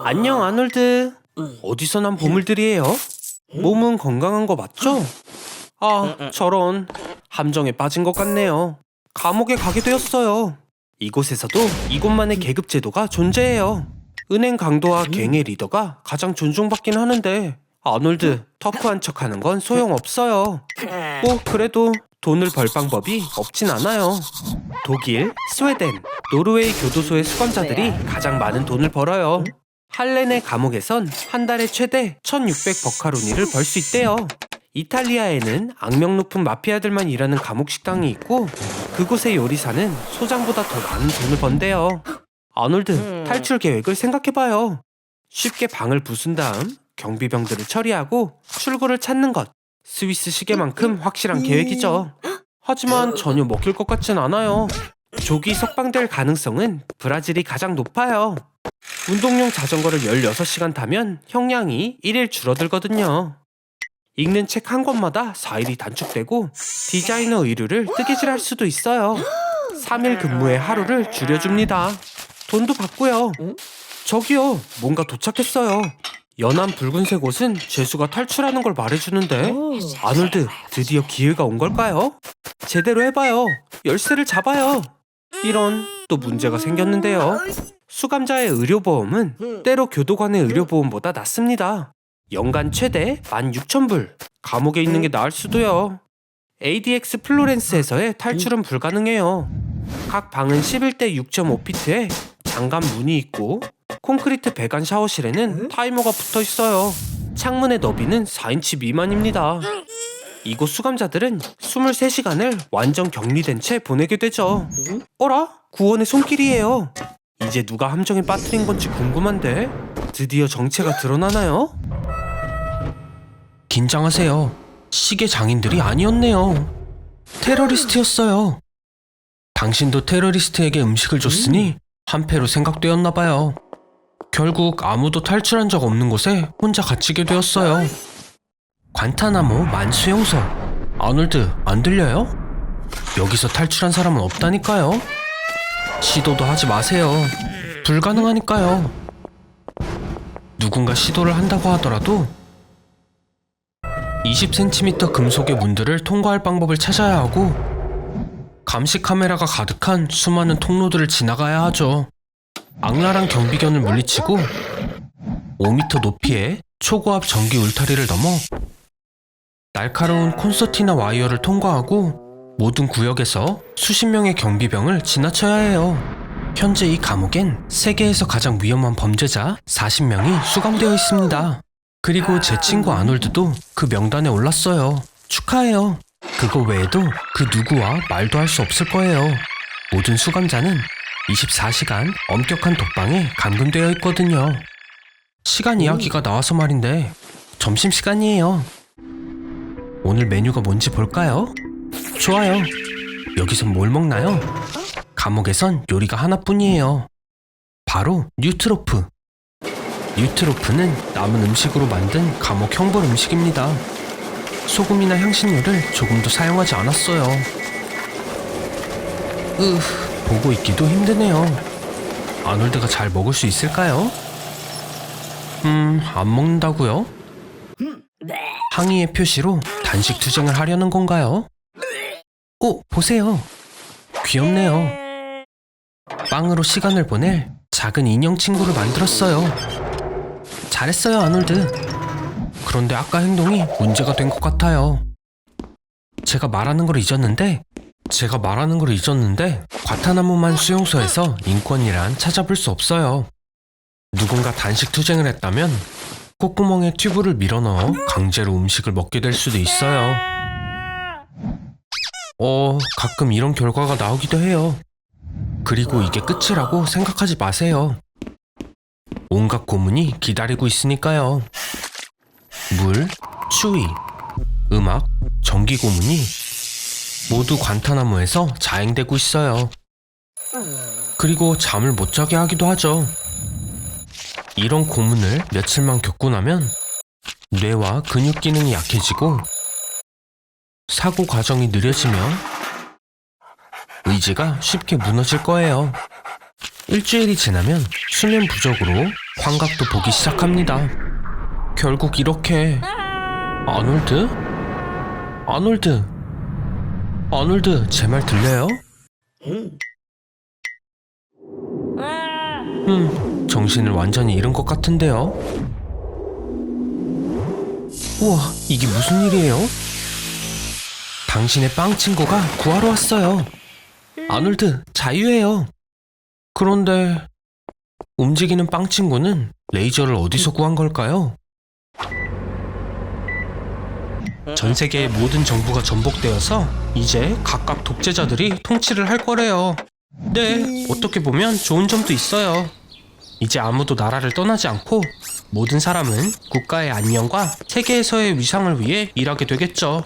안녕, 아놀드. 어디서 난 보물들이에요? 몸은 건강한 거 맞죠? 아, 저런. 함정에 빠진 것 같네요. 감옥에 가게 되었어요. 이곳에서도 이곳만의 계급 제도가 존재해요. 은행 강도와 갱의 리더가 가장 존중받긴 하는데 아놀드, 터프한 척하는 건 소용없어요. 뭐 그래도 돈을 벌 방법이 없진 않아요. 독일, 스웨덴, 노르웨이 교도소의 수감자들이 가장 많은 돈을 벌어요. 할렌의 감옥에선 한 달에 최대 1600버카로니를 벌 수 있대요. 이탈리아에는 악명 높은 마피아들만 일하는 감옥 식당이 있고 그곳의 요리사는 소장보다 더 많은 돈을 번대요. 아놀드, 탈출 계획을 생각해봐요. 쉽게 방을 부순 다음 경비병들을 처리하고 출구를 찾는 것. 스위스 시계만큼 확실한 계획이죠. 하지만 전혀 먹힐 것 같진 않아요. 조기 석방될 가능성은 브라질이 가장 높아요. 운동용 자전거를 16시간 타면 형량이 1일 줄어들거든요. 읽는 책 한 권마다 4일이 단축되고 디자이너 의류를 뜨개질할 수도 있어요. 3일 근무에 하루를 줄여줍니다. 돈도 받고요. 저기요, 뭔가 도착했어요. 연한 붉은색 옷은 죄수가 탈출하는 걸 말해주는데 아놀드, 드디어 기회가 온 걸까요? 제대로 해봐요. 열쇠를 잡아요. 이런, 또 문제가 생겼는데요. 수감자의 의료보험은 때로 교도관의 의료보험보다 낮습니다. 연간 최대 16,000불. 감옥에 있는 게 나을 수도요. ADX 플로렌스에서의 탈출은 불가능해요. 각 방은 11대 6.5피트에 장갑 문이 있고 콘크리트 배관 샤워실에는 타이머가 붙어 있어요. 창문의 너비는 4인치 미만입니다. 이곳 수감자들은 23시간을 완전 격리된 채 보내게 되죠. 어라? 구원의 손길이에요. 이제 누가 함정에 빠뜨린 건지 궁금한데 드디어 정체가 드러나나요? 긴장하세요. 시계 장인들이 아니었네요. 테러리스트였어요. 당신도 테러리스트에게 음식을 줬으니 한패로 생각되었나봐요. 결국 아무도 탈출한 적 없는 곳에 혼자 갇히게 되었어요. 관타나모 만수용소. 아놀드, 안 들려요? 여기서 탈출한 사람은 없다니까요. 시도도 하지 마세요. 불가능하니까요. 누군가 시도를 한다고 하더라도 20cm 금속의 문들을 통과할 방법을 찾아야 하고 감시 카메라가 가득한 수많은 통로들을 지나가야 하죠. 악랄한 경비견을 물리치고 5m 높이의 초고압 전기 울타리를 넘어 날카로운 콘서티나 와이어를 통과하고 모든 구역에서 수십 명의 경비병을 지나쳐야 해요. 현재 이 감옥엔 세계에서 가장 위험한 범죄자 40명이 수감되어 있습니다. 그리고 제 친구 아놀드도 그 명단에 올랐어요. 축하해요. 그거 외에도 그 누구와 말도 할 수 없을 거예요. 모든 수감자는 24시간 엄격한 독방에 감금되어 있거든요. 시간 이야기가 나와서 말인데 점심시간이에요. 오늘 메뉴가 뭔지 볼까요? 좋아요. 여기선 뭘 먹나요? 감옥에선 요리가 하나뿐이에요. 바로 뉴트로프. 뉴트로프는 남은 음식으로 만든 감옥 형벌 음식입니다. 소금이나 향신료를 조금도 사용하지 않았어요. 보고 있기도 힘드네요. 아놀드가 잘 먹을 수 있을까요? 안 먹는다고요? 항의의 표시로 단식 투쟁을 하려는 건가요? 오, 보세요. 귀엽네요. 빵으로 시간을 보낼 작은 인형 친구를 만들었어요. 잘했어요, 아놀드. 그런데 아까 행동이 문제가 된 것 같아요. 제가 말하는 걸 잊었는데 과타나무만 수용소에서 인권이란 찾아볼 수 없어요. 누군가 단식 투쟁을 했다면 콧구멍에 튜브를 밀어넣어 강제로 음식을 먹게 될 수도 있어요. 가끔 이런 결과가 나오기도 해요. 그리고 이게 끝이라고 생각하지 마세요. 온갖 고문이 기다리고 있으니까요. 물, 추위, 음악, 전기 고문이 모두 관타나무에서 자행되고 있어요. 그리고 잠을 못 자게 하기도 하죠. 이런 고문을 며칠만 겪고 나면 뇌와 근육 기능이 약해지고 사고 과정이 느려지며 의지가 쉽게 무너질 거예요. 일주일이 지나면 수면 부족으로 환각도 보기 시작합니다. 결국 이렇게 아놀드? 아놀드, 제 말 들려요? 정신을 완전히 잃은 것 같은데요. 우와, 이게 무슨 일이에요? 당신의 빵 친구가 구하러 왔어요. 아놀드, 자유해요. 그런데 움직이는 빵 친구는 레이저를 어디서 구한 걸까요? 전 세계의 모든 정부가 전복되어서 이제 각각 독재자들이 통치를 할 거래요. 네, 어떻게 보면 좋은 점도 있어요. 이제 아무도 나라를 떠나지 않고 모든 사람은 국가의 안녕과 세계에서의 위상을 위해 일하게 되겠죠.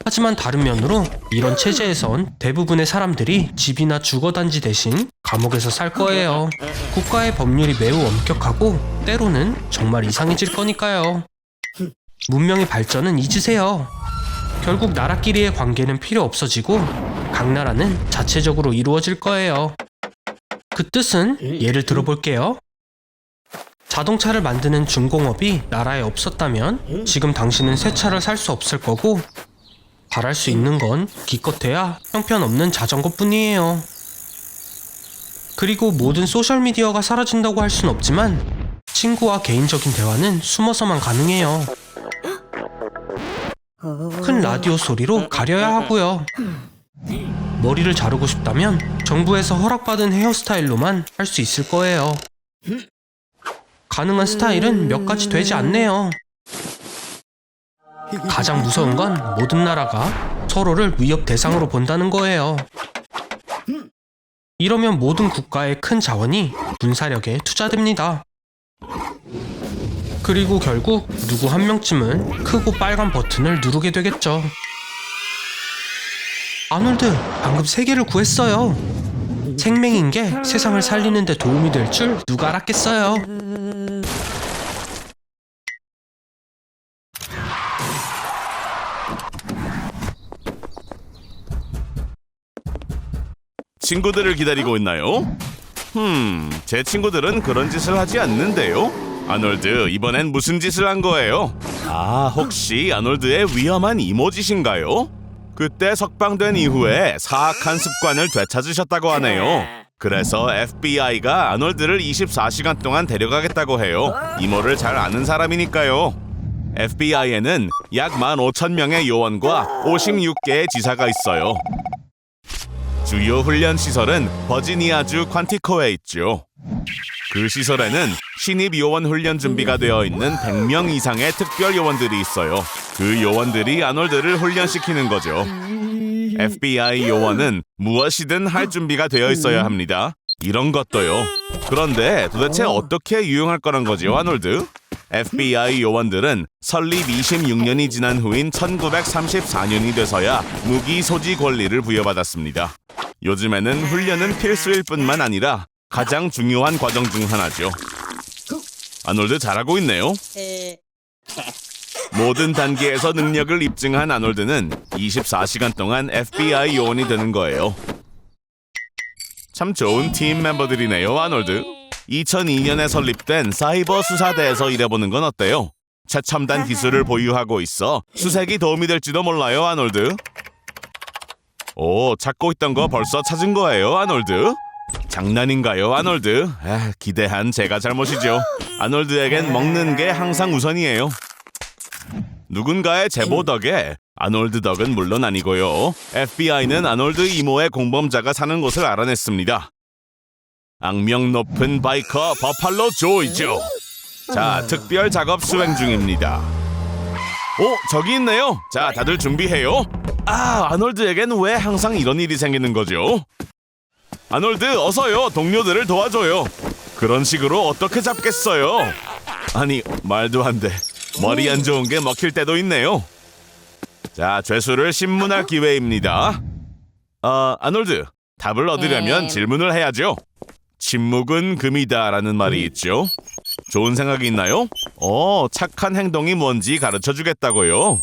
하지만 다른 면으로 이런 체제에선 대부분의 사람들이 집이나 주거단지 대신 감옥에서 살 거예요. 국가의 법률이 매우 엄격하고 때로는 정말 이상해질 거니까요. 문명의 발전은 잊으세요. 결국 나라끼리의 관계는 필요 없어지고 각 나라는 자체적으로 이루어질 거예요. 그 뜻은 예를 들어볼게요. 자동차를 만드는 중공업이 나라에 없었다면 지금 당신은 새 차를 살 수 없을 거고 바랄 수 있는 건 기껏해야 형편없는 자전거뿐이에요. 그리고 모든 소셜미디어가 사라진다고 할 순 없지만 친구와 개인적인 대화는 숨어서만 가능해요. 큰 라디오 소리로 가려야 하고요. 머리를 자르고 싶다면 정부에서 허락받은 헤어스타일로만 할 수 있을 거예요. 가능한 스타일은 몇 가지 되지 않네요. 가장 무서운 건 모든 나라가 서로를 위협 대상으로 본다는 거예요. 이러면 모든 국가의 큰 자원이 군사력에 투자됩니다. 그리고 결국 누구 한 명쯤은 크고 빨간 버튼을 누르게 되겠죠. 아놀드, 방금 세계를 구했어요. 생명인 게 세상을 살리는 데 도움이 될 줄 누가 알았겠어요. 친구들을 기다리고 있나요? 제 친구들은 그런 짓을 하지 않는데요. 아놀드, 이번엔 무슨 짓을 한 거예요? 아, 혹시 아놀드의 위험한 이모짓인가요? 그때 석방된 이후에 사악한 습관을 되찾으셨다고 하네요. 그래서 FBI가 아놀드를 24시간 동안 데려가겠다고 해요. 이모를 잘 아는 사람이니까요. FBI에는 약 15,000명의 요원과 56개의 지사가 있어요. 주요 훈련 시설은 버지니아주 퀀티코에 있죠. 그 시설에는 신입 요원 훈련 준비가 되어 있는 100명 이상의 특별 요원들이 있어요. 그 요원들이 아놀드를 훈련시키는 거죠. FBI 요원은 무엇이든 할 준비가 되어 있어야 합니다. 이런 것도요. 그런데 도대체 어떻게 유용할 거란 거죠, 아놀드? FBI 요원들은 설립 26년이 지난 후인 1934년이 돼서야 무기 소지 권리를 부여받았습니다. 요즘에는 훈련은 필수일 뿐만 아니라 가장 중요한 과정 중 하나죠. 아놀드 잘하고 있네요. 모든 단계에서 능력을 입증한 아놀드는 24시간 동안 FBI 요원이 되는 거예요. 참 좋은 팀 멤버들이네요, 아놀드. 2002년에 설립된 사이버 수사대에서 일해보는 건 어때요? 최첨단 기술을 보유하고 있어 수색이 도움이 될지도 몰라요, 아놀드. 오, 찾고 있던 거 벌써 찾은 거예요, 아놀드? 장난인가요, 아놀드? 기대한 제가 잘못이죠. 아놀드에겐 먹는 게 항상 우선이에요. 누군가의 제보 덕에 아놀드 덕은 물론 아니고요. FBI는 아놀드 이모의 공범자가 사는 곳을 알아냈습니다. 악명 높은 바이커 버팔로 조이죠. 자, 특별 작업 수행 중입니다. 오, 저기 있네요. 자, 다들 준비해요. 아놀드에겐 왜 항상 이런 일이 생기는 거죠? 아놀드, 어서요. 동료들을 도와줘요. 그런 식으로 어떻게 잡겠어요? 아니, 말도 안 돼. 머리 안 좋은 게 먹힐 때도 있네요. 자, 죄수를 신문할 기회입니다. 아놀드, 답을 얻으려면 질문을 해야죠. 침묵은 금이다라는 말이 있죠. 좋은 생각이 있나요? 착한 행동이 뭔지 가르쳐주겠다고요.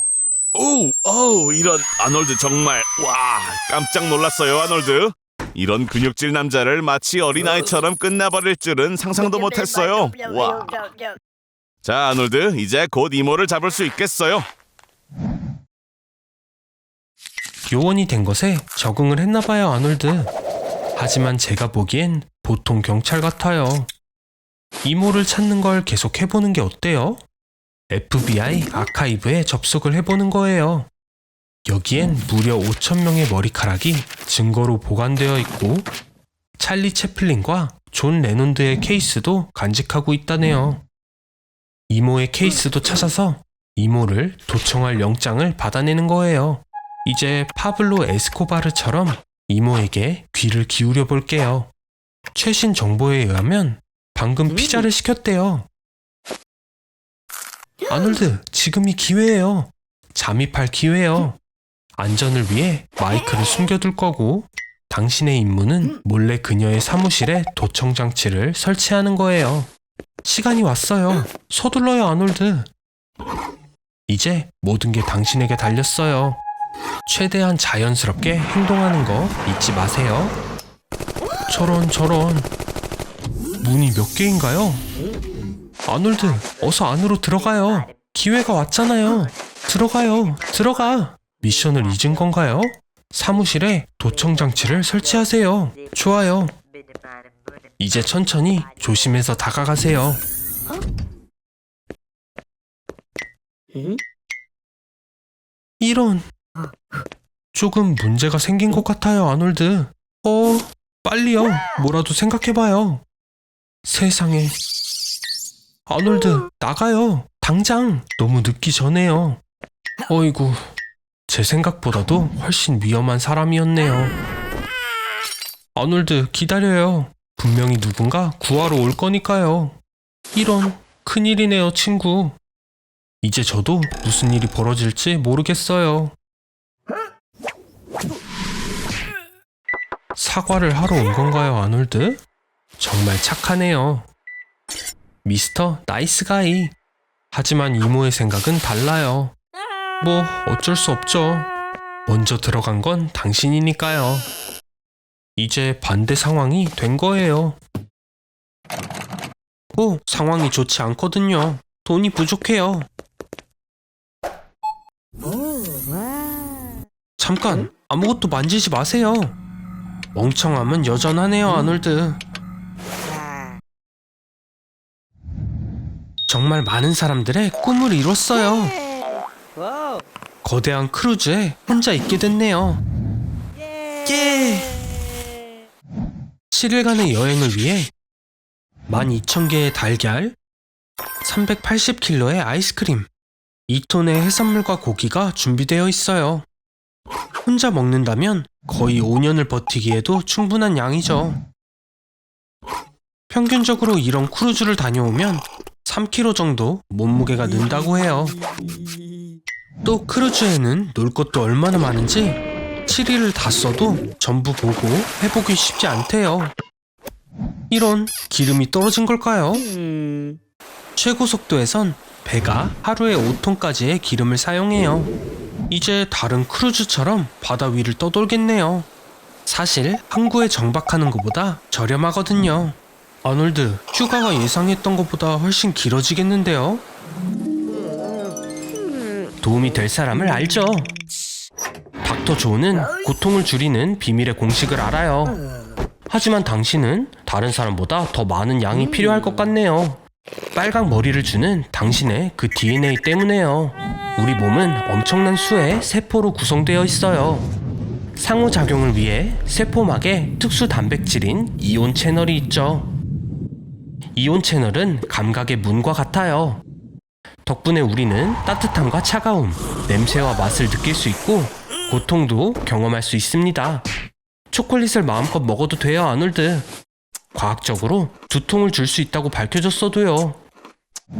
이런. 아놀드 정말 와, 깜짝 놀랐어요, 아놀드. 이런 근육질 남자를 마치 어린아이처럼 끝내버릴 줄은 상상도 못했어요. 와. 자, 아놀드, 이제 곧 이모를 잡을 수 있겠어요. 요원이 된 것에 적응을 했나봐요, 아놀드. 하지만 제가 보기엔 보통 경찰 같아요. 이모를 찾는 걸 계속 해보는 게 어때요? FBI 아카이브에 접속을 해보는 거예요. 여기엔 무려 5,000명의 머리카락이 증거로 보관되어 있고 찰리 채플린과 존 레논드의 케이스도 간직하고 있다네요. 이모의 케이스도 찾아서 이모를 도청할 영장을 받아내는 거예요. 이제 파블로 에스코바르처럼 이모에게 귀를 기울여 볼게요. 최신 정보에 의하면 방금 피자를 시켰대요. 아놀드, 지금이 기회예요. 잠입할 기회예요. 안전을 위해 마이크를 숨겨둘 거고 당신의 임무는 몰래 그녀의 사무실에 도청 장치를 설치하는 거예요. 시간이 왔어요. 서둘러요, 아놀드. 이제 모든 게 당신에게 달렸어요. 최대한 자연스럽게 행동하는 거 잊지 마세요. 저런. 문이 몇 개인가요? 아놀드, 어서 안으로 들어가요. 기회가 왔잖아요. 들어가. 미션을 잊은 건가요? 사무실에 도청 장치를 설치하세요. 좋아요. 이제 천천히 조심해서 다가가세요. 이런. 조금 문제가 생긴 것 같아요, 아놀드. 빨리요. 뭐라도 생각해봐요. 세상에. 아놀드, 나가요. 당장. 너무 늦기 전에요. 어이구, 제 생각보다도 훨씬 위험한 사람이었네요. 아놀드, 기다려요. 분명히 누군가 구하러 올 거니까요. 이런, 큰일이네요, 친구. 이제 저도 무슨 일이 벌어질지 모르겠어요. 사과를 하러 온 건가요, 아놀드? 정말 착하네요. 미스터 나이스가이. 하지만 이모의 생각은 달라요. 뭐 어쩔 수 없죠. 먼저 들어간 건 당신이니까요. 이제 반대 상황이 된 거예요. 상황이 좋지 않거든요. 돈이 부족해요. 잠깐, 아무것도 만지지 마세요. 멍청함은 여전하네요, 아놀드. 정말 많은 사람들의 꿈을 이뤘어요. 거대한 크루즈에 혼자 있게 됐네요. 예! 7일간의 여행을 위해 12,000개의 달걀, 380kg의 아이스크림, 2톤의 해산물과 고기가 준비되어 있어요. 혼자 먹는다면 거의 5년을 버티기에도 충분한 양이죠. 평균적으로 이런 크루즈를 다녀오면 3kg 정도 몸무게가 는다고 해요. 또 크루즈에는 놀 것도 얼마나 많은지 7일을 다 써도 전부 보고 해보기 쉽지 않대요. 이런, 기름이 떨어진 걸까요? 최고 속도에선 배가 하루에 5톤까지의 기름을 사용해요. 이제 다른 크루즈처럼 바다 위를 떠돌겠네요. 사실 항구에 정박하는 것보다 저렴하거든요. 아놀드, 휴가가 예상했던 것보다 훨씬 길어지겠는데요? 도움이 될 사람을 알죠? 닥터 조는 고통을 줄이는 비밀의 공식을 알아요. 하지만 당신은 다른 사람보다 더 많은 양이 필요할 것 같네요. 빨강 머리를 주는 당신의 그 DNA 때문에요. 우리 몸은 엄청난 수의 세포로 구성되어 있어요. 상호작용을 위해 세포막에 특수 단백질인 이온 채널이 있죠. 이온 채널은 감각의 문과 같아요. 덕분에 우리는 따뜻함과 차가움, 냄새와 맛을 느낄 수 있고 고통도 경험할 수 있습니다. 초콜릿을 마음껏 먹어도 돼요, 아놀드. 과학적으로 두통을 줄 수 있다고 밝혀졌어도요.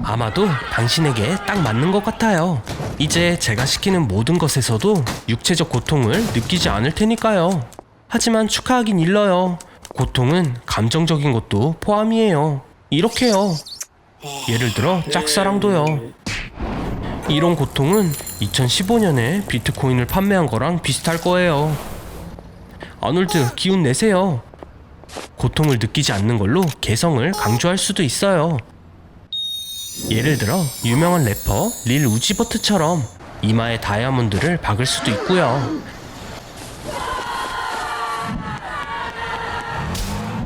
아마도 당신에게 딱 맞는 것 같아요. 이제 제가 시키는 모든 것에서도 육체적 고통을 느끼지 않을 테니까요. 하지만 축하하긴 일러요. 고통은 감정적인 것도 포함이에요. 이렇게요. 예를 들어 짝사랑도요. 이런 고통은 2015년에 비트코인을 판매한 거랑 비슷할 거예요. 아놀드, 기운 내세요. 고통을 느끼지 않는 걸로 개성을 강조할 수도 있어요. 예를 들어 유명한 래퍼 릴 우지버트처럼 이마에 다이아몬드를 박을 수도 있고요.